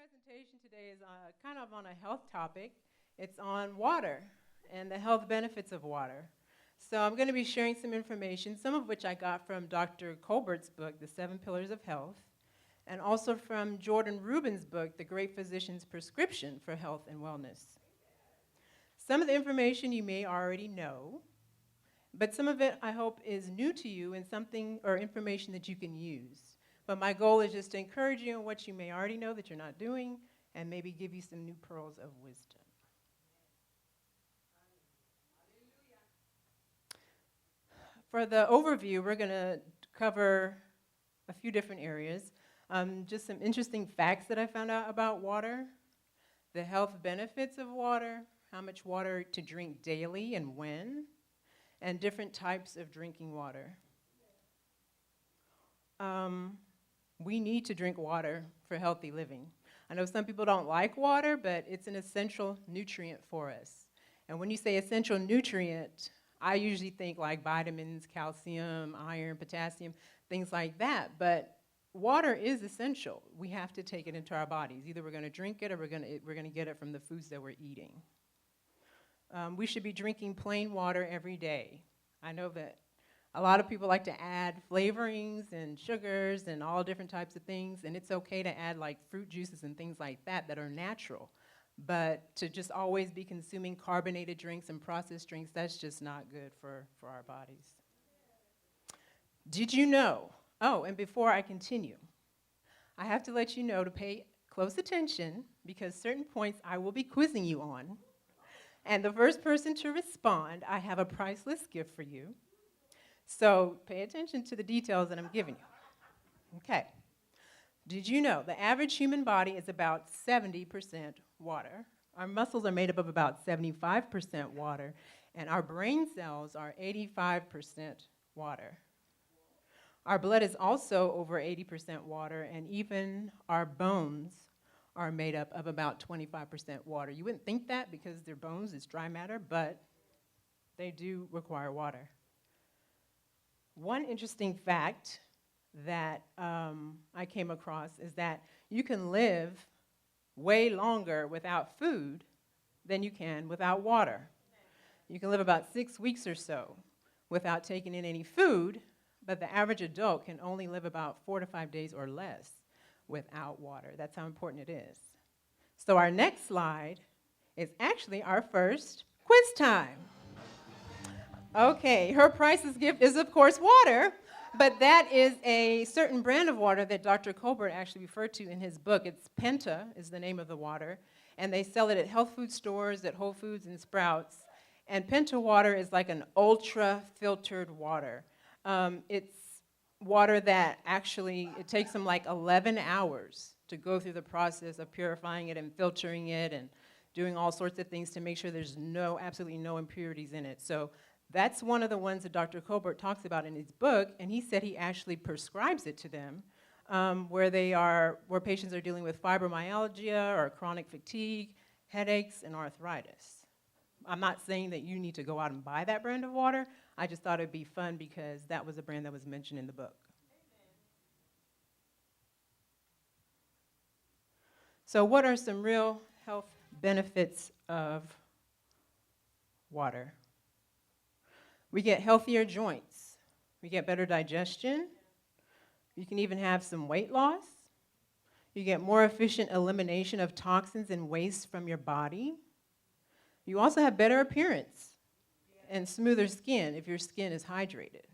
presentation today is kind of on a health topic. It's on water and the health benefits of water. So I'm going to be sharing some information, some of which I got from Dr. Colbert's book, The 7 Pillars of Health, and also from Jordan Rubin's book, The Great Physician's Prescription for Health and Wellness. Some of the information you may already know, but some of it I hope is new to you and something or information that you can use. But my goal is just to encourage you on what you may already know that you're not doing and maybe give you some new pearls of wisdom. For the overview, we're going to cover a few different areas. Just some interesting facts that I found out about water, the health benefits of water, how much water to drink daily and when, and different types of drinking water. We need to drink water for healthy living. I know some people don't like water, but it's an essential nutrient for us. And when you say essential nutrient, I usually think like vitamins, calcium, iron, potassium, things like that. But water is essential. We have to take it into our bodies. Either we're going to drink it or we're going to get it from the foods that we're eating. We should be drinking plain water every day. I know that a lot of people like to add flavorings and sugars and all different types of things, and it's okay to add like fruit juices and things like that that are natural. But to just always be consuming carbonated drinks and processed drinks, that's just not good for our bodies. Did you know? Oh, and before I continue, I have to let you know to pay close attention because certain points I will be quizzing you on. And the first person to respond, I have a priceless gift for you. So pay attention to the details that I'm giving you. Okay. Did you know the average human body is about 70% water? Our muscles are made up of about 75% water, and our brain cells are 85% water. Our blood is also over 80% water, and even our bones are made up of about 25% water. You wouldn't think that because their bones is dry matter, but they do require water. One interesting fact that I came across is that you can live way longer without food than you can without water. You can live about 6 weeks or so without taking in any food, but the average adult can only live about 4 to 5 days or less without water. That's how important it is. So our next slide is actually our first quiz time. Okay, her priceless gift is, of course, water, but that is a certain brand of water that Dr. Colbert actually referred to in his book. It's Penta is the name of the water, and they sell it at health food stores, at Whole Foods and Sprouts. And Penta water is like an ultra-filtered water. It's water that actually, it takes them like 11 hours to go through the process of purifying it and filtering it and doing all sorts of things to make sure there's absolutely no impurities in it. So that's one of the ones that Dr. Colbert talks about in his book, and he said he actually prescribes it to them where patients are dealing with fibromyalgia or chronic fatigue, headaches, and arthritis. I'm not saying that you need to go out and buy that brand of water. I just thought it'd be fun because that was a brand that was mentioned in the book. So what are some real health benefits of water? We get healthier joints. We get better digestion. You can even have some weight loss. You get more efficient elimination of toxins and waste from your body. You also have better appearance and smoother skin if your skin is hydrated.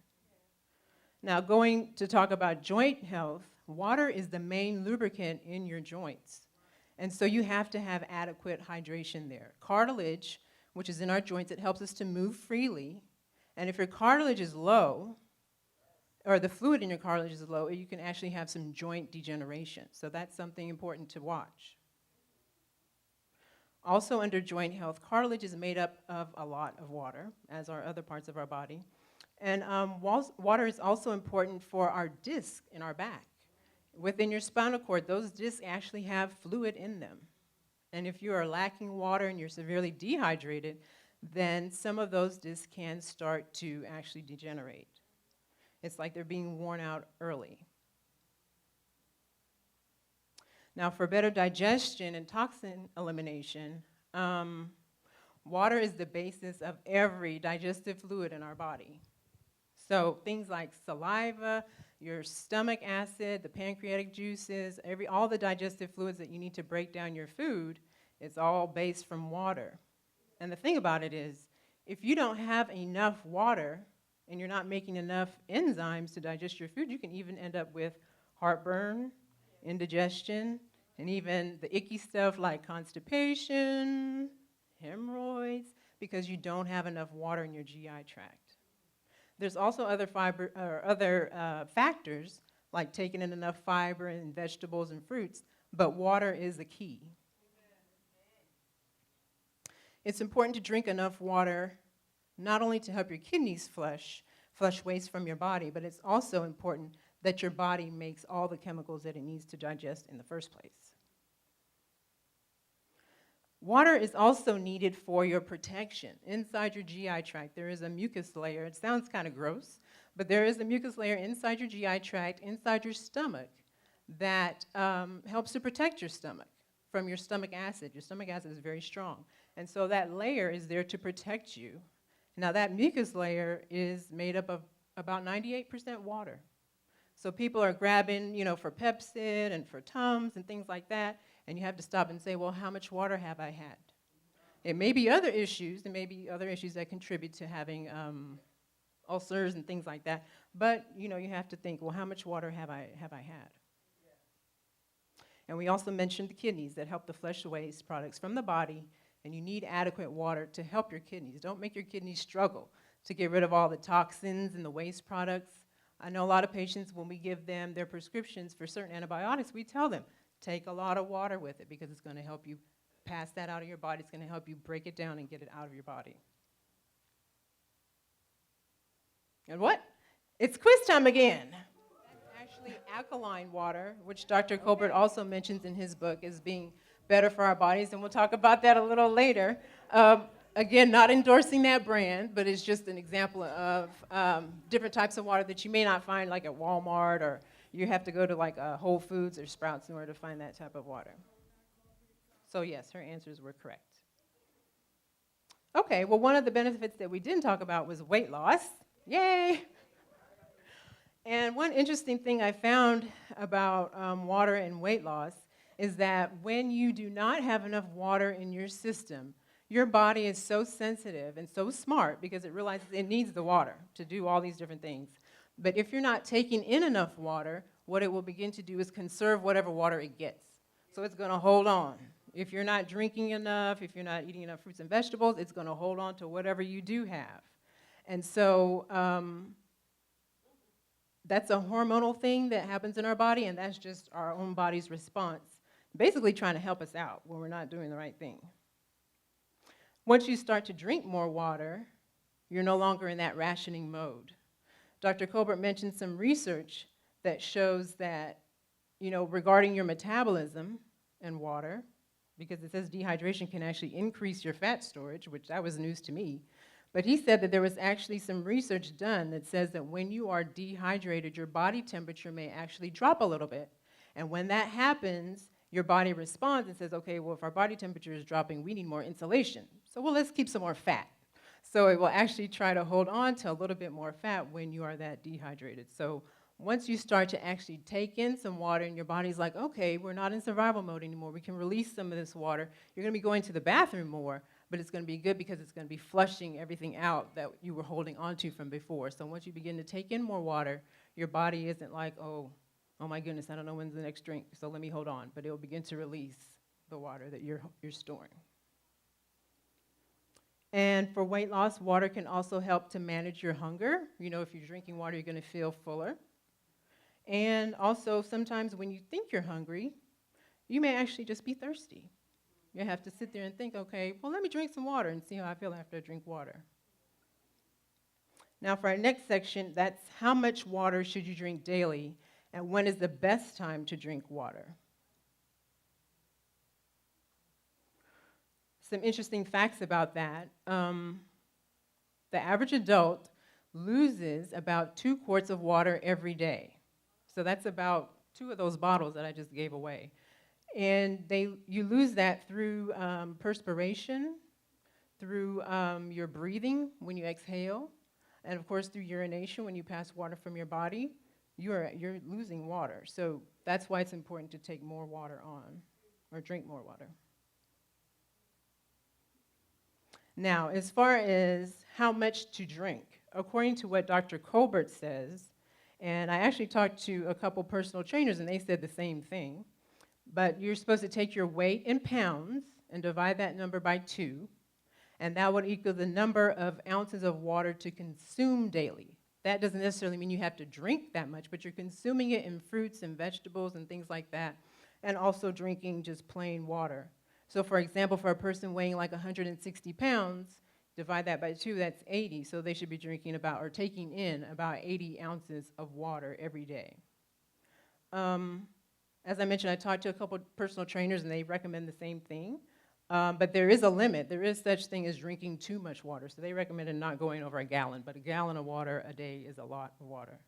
Now, going to talk about joint health, water is the main lubricant in your joints. And so you have to have adequate hydration there. Cartilage, which is in our joints, it helps us to move freely. And if your cartilage is low, or the fluid in your cartilage is low, you can actually have some joint degeneration. So that's something important to watch. Also under joint health, cartilage is made up of a lot of water, as are other parts of our body. And water is also important for our disc in our back. Within your spinal cord, those discs actually have fluid in them. And if you are lacking water and you're severely dehydrated, then some of those discs can start to actually degenerate. It's like they're being worn out early. Now, for better digestion and toxin elimination, water is the basis of every digestive fluid in our body. So things like saliva, your stomach acid, the pancreatic juices, all the digestive fluids that you need to break down your food, it's all based from water. And the thing about it is, if you don't have enough water and you're not making enough enzymes to digest your food, you can even end up with heartburn, indigestion, and even the icky stuff like constipation, hemorrhoids, because you don't have enough water in your GI tract. There's also other factors, like taking in enough fiber in vegetables and fruits, but water is the key. It's important to drink enough water, not only to help your kidneys flush waste from your body, but it's also important that your body makes all the chemicals that it needs to digest in the first place. Water is also needed for your protection. Inside your GI tract, there is a mucus layer. It sounds kind of gross, but there is a mucus layer inside your GI tract, inside your stomach, that helps to protect your stomach from your stomach acid. Your stomach acid is very strong. And so that layer is there to protect you. Now, that mucus layer is made up of about 98% water. So people are grabbing, for Pepcid and for Tums and things like that, and you have to stop and say, well, how much water have I had? It may be other issues. There may be other issues that contribute to having ulcers and things like that. But, you have to think, well, how much water have I had? And we also mentioned the kidneys that help to flush waste products from the body, and you need adequate water to help your kidneys. Don't make your kidneys struggle to get rid of all the toxins and the waste products. I know a lot of patients, when we give them their prescriptions for certain antibiotics, we tell them, take a lot of water with it because it's going to help you pass that out of your body. It's going to help you break it down and get it out of your body. And what? It's quiz time again. That's actually alkaline water, which Dr. Colbert also mentions in his book as being better for our bodies, and we'll talk about that a little later. Again, not endorsing that brand, but it's just an example of different types of water that you may not find like at Walmart, or you have to go to like Whole Foods or Sprouts in order to find that type of water. So yes, her answers were correct. Okay, well, one of the benefits that we didn't talk about was weight loss. Yay! And one interesting thing I found about water and weight loss is that when you do not have enough water in your system, your body is so sensitive and so smart because it realizes it needs the water to do all these different things. But if you're not taking in enough water, what it will begin to do is conserve whatever water it gets. So it's going to hold on. If you're not drinking enough, if you're not eating enough fruits and vegetables, it's going to hold on to whatever you do have. And so that's a hormonal thing that happens in our body, and that's just our own body's response, basically trying to help us out when we're not doing the right thing. Once you start to drink more water, you're no longer in that rationing mode. Dr. Colbert mentioned some research that shows that, regarding your metabolism and water, because it says dehydration can actually increase your fat storage, which that was news to me. But he said that there was actually some research done that says that when you are dehydrated, your body temperature may actually drop a little bit. And when that happens, your body responds and says, okay, well, if our body temperature is dropping, we need more insulation. So, well, let's keep some more fat. So it will actually try to hold on to a little bit more fat when you are that dehydrated. So once you start to actually take in some water and your body's like, okay, we're not in survival mode anymore, we can release some of this water, you're going to be going to the bathroom more, but it's going to be good because it's going to be flushing everything out that you were holding on to from before. So once you begin to take in more water, your body isn't like, oh my goodness, I don't know when's the next drink, so let me hold on. But it will begin to release the water that you're storing. And for weight loss, water can also help to manage your hunger. If you're drinking water, you're going to feel fuller. And also, sometimes when you think you're hungry, you may actually just be thirsty. You have to sit there and think, okay, well, let me drink some water and see how I feel after I drink water. Now, for our next section, that's how much water should you drink daily, and when is the best time to drink water? Some interesting facts about that. The average adult loses about 2 quarts of water every day. So that's about 2 of those bottles that I just gave away. And you lose that through perspiration, through your breathing when you exhale, and of course through urination when you pass water from your body. You're losing water. So that's why it's important to take more water on, or drink more water. Now, as far as how much to drink, according to what Dr. Colbert says, and I actually talked to a couple personal trainers and they said the same thing, but you're supposed to take your weight in pounds and divide that number by 2, and that would equal the number of ounces of water to consume daily. That doesn't necessarily mean you have to drink that much, but you're consuming it in fruits and vegetables and things like that, and also drinking just plain water. So for example, for a person weighing like 160 pounds, divide that by 2, that's 80. So they should be drinking about, or taking in about 80 ounces of water every day. As I mentioned, I talked to a couple personal trainers and they recommend the same thing. But there is a limit. There is such thing as drinking too much water. So they recommended not going over a gallon, but a gallon of water a day is a lot of water.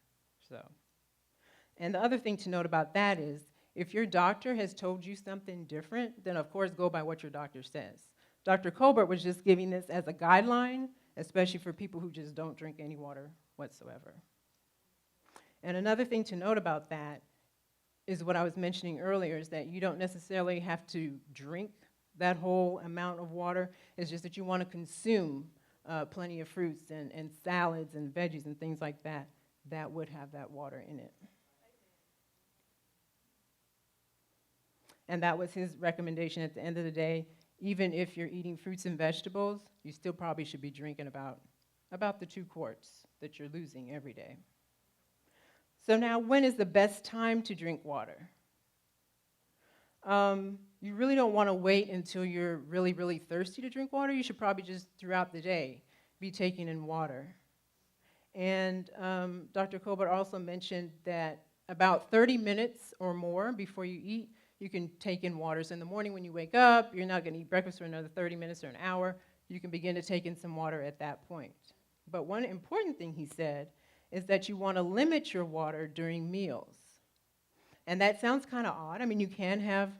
And the other thing to note about that is, if your doctor has told you something different, then of course go by what your doctor says. Dr. Colbert was just giving this as a guideline, especially for people who just don't drink any water whatsoever. And another thing to note about that is what I was mentioning earlier, is that you don't necessarily have to drink that whole amount of water. It's just that you want to consume plenty of fruits and salads and veggies and things like that that would have that water in it. And that was his recommendation at the end of the day. Even if you're eating fruits and vegetables, you still probably should be drinking about the 2 quarts that you're losing every day. So now, when is the best time to drink water? You really don't want to wait until you're really, really thirsty to drink water. You should probably just, throughout the day, be taking in water. And Dr. Colbert also mentioned that about 30 minutes or more before you eat, you can take in water. So in the morning when you wake up, you're not going to eat breakfast for another 30 minutes or an hour. You can begin to take in some water at that point. But one important thing he said is that you want to limit your water during meals. And that sounds kind of odd. I mean, you can have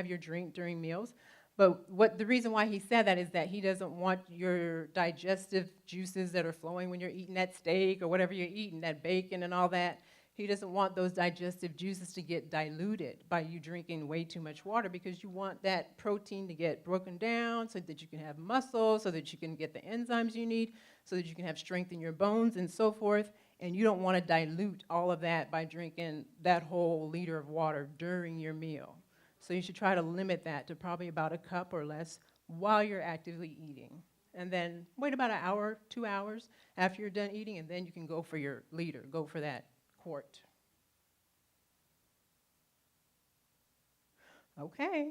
your drink during meals, but the reason why he said that is that he doesn't want your digestive juices that are flowing when you're eating that steak or whatever you're eating, that bacon and all that. He doesn't want those digestive juices to get diluted by you drinking way too much water, because you want that protein to get broken down so that you can have muscle, so that you can get the enzymes you need, so that you can have strength in your bones and so forth. And you don't want to dilute all of that by drinking that whole liter of water during your meal. So you should try to limit that to probably about a cup or less while you're actively eating. And then wait about an hour, 2 hours after you're done eating, and then you can go for your liter, go for that quart. Okay.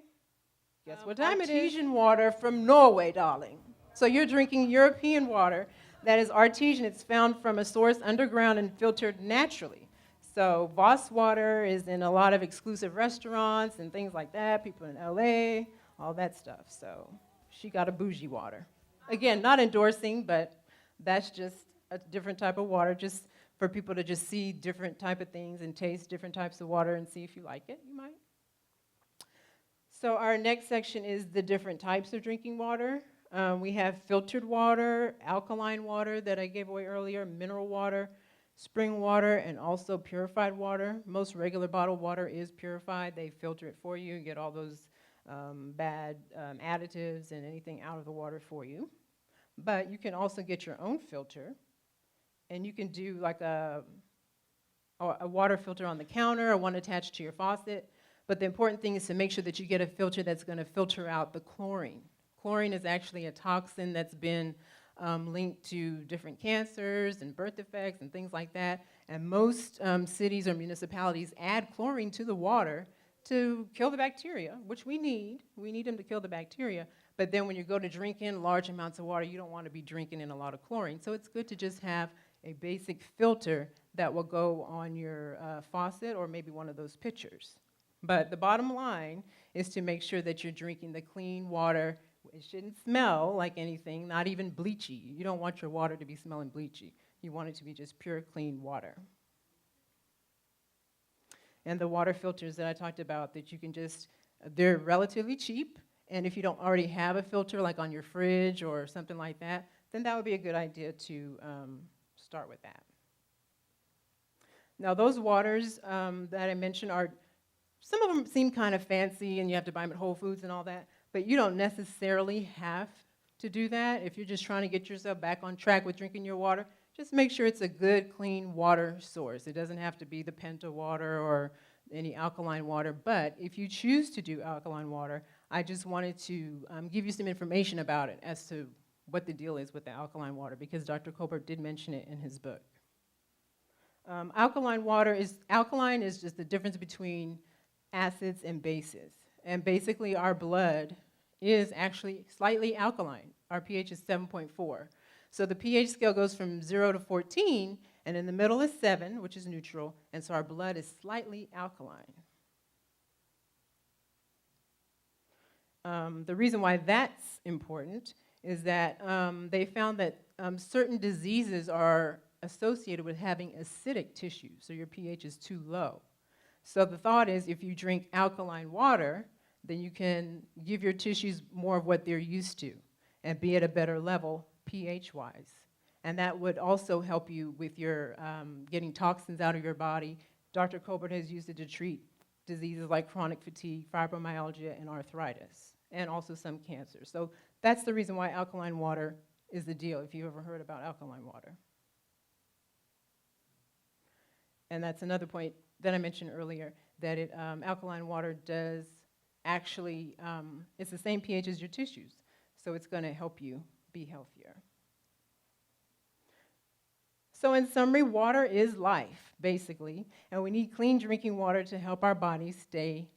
Guess what time it is? Artesian water from Norway, darling. So you're drinking European water that is artesian. It's found from a source underground and filtered naturally. So Voss water is in a lot of exclusive restaurants and things like that, people in LA, all that stuff. So she got a bougie water. Again, not endorsing, but that's just a different type of water, just for people to just see different type of things and taste different types of water and see if you like it, you might. So our next section is the different types of drinking water. We have filtered water, alkaline water that I gave away earlier, mineral water, spring water, and also purified water. Most regular bottled water is purified. They filter it for you, get all those bad additives and anything out of the water for you. But you can also get your own filter, and you can do like a water filter on the counter or one attached to your faucet. But the important thing is to make sure that you get a filter that's going to filter out the chlorine. Chlorine is actually a toxin that's been linked to different cancers and birth defects and things like that. And most cities or municipalities add chlorine to the water to kill the bacteria, which we need. We need them to kill the bacteria. But then when you go to drink in large amounts of water, you don't want to be drinking in a lot of chlorine. So it's good to just have a basic filter that will go on your faucet or maybe one of those pitchers. But the bottom line is to make sure that you're drinking the clean water. It shouldn't smell like anything, not even bleachy. You don't want your water to be smelling bleachy. You want it to be just pure, clean water. And the water filters that I talked about that you can they're relatively cheap. And if you don't already have a filter, like on your fridge or something like that, then that would be a good idea to start with that. Now, those waters that I mentioned some of them seem kind of fancy and you have to buy them at Whole Foods and all that, but you don't necessarily have to do that. If you're just trying to get yourself back on track with drinking your water, just make sure it's a good, clean water source. It doesn't have to be the Penta water or any alkaline water, but if you choose to do alkaline water, I just wanted to give you some information about it as to what the deal is with the alkaline water, because Dr. Colbert did mention it in his book. Alkaline is just the difference between acids and bases. And basically our blood is actually slightly alkaline. Our pH is 7.4. So the pH scale goes from 0 to 14, and in the middle is 7, which is neutral, and so our blood is slightly alkaline. The reason why that's important is that they found that certain diseases are associated with having acidic tissue, so your pH is too low. So the thought is if you drink alkaline water, then you can give your tissues more of what they're used to and be at a better level pH-wise. And that would also help you with your getting toxins out of your body. Dr. Colbert has used it to treat diseases like chronic fatigue, fibromyalgia, and arthritis, and also some cancer. So that's the reason why alkaline water is the deal, if you've ever heard about alkaline water. And that's another point that I mentioned earlier, that alkaline water does actually, it's the same pH as your tissues, so it's going to help you be healthier. So in summary, water is life, basically, and we need clean drinking water to help our bodies stay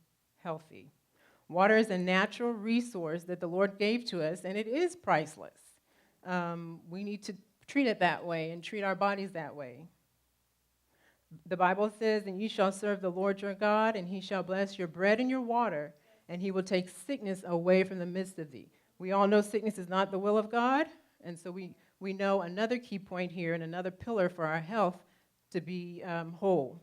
healthy. Water is a natural resource that the Lord gave to us, and it is priceless. We need to treat it that way and treat our bodies that way. The Bible says, "And you shall serve the Lord your God, and he shall bless your bread and your water, and he will take sickness away from the midst of thee." We all know sickness is not the will of God, and so we know another key point here and another pillar for our health to be whole.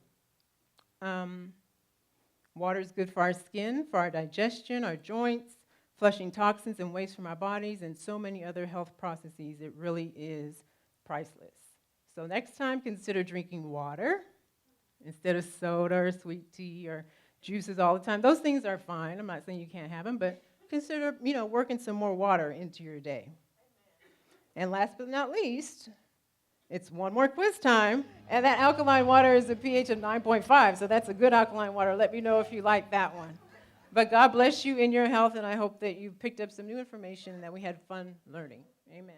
Water is good for our skin, for our digestion, our joints, flushing toxins and waste from our bodies, and so many other health processes. It really is priceless. So next time, consider drinking water instead of soda or sweet tea or juices all the time. Those things are fine. I'm not saying you can't have them, but consider, working some more water into your day. And last but not least, it's one more quiz time, and that alkaline water is a pH of 9.5, so that's a good alkaline water. Let me know if you like that one. But God bless you in your health, and I hope that you picked up some new information and that we had fun learning. Amen.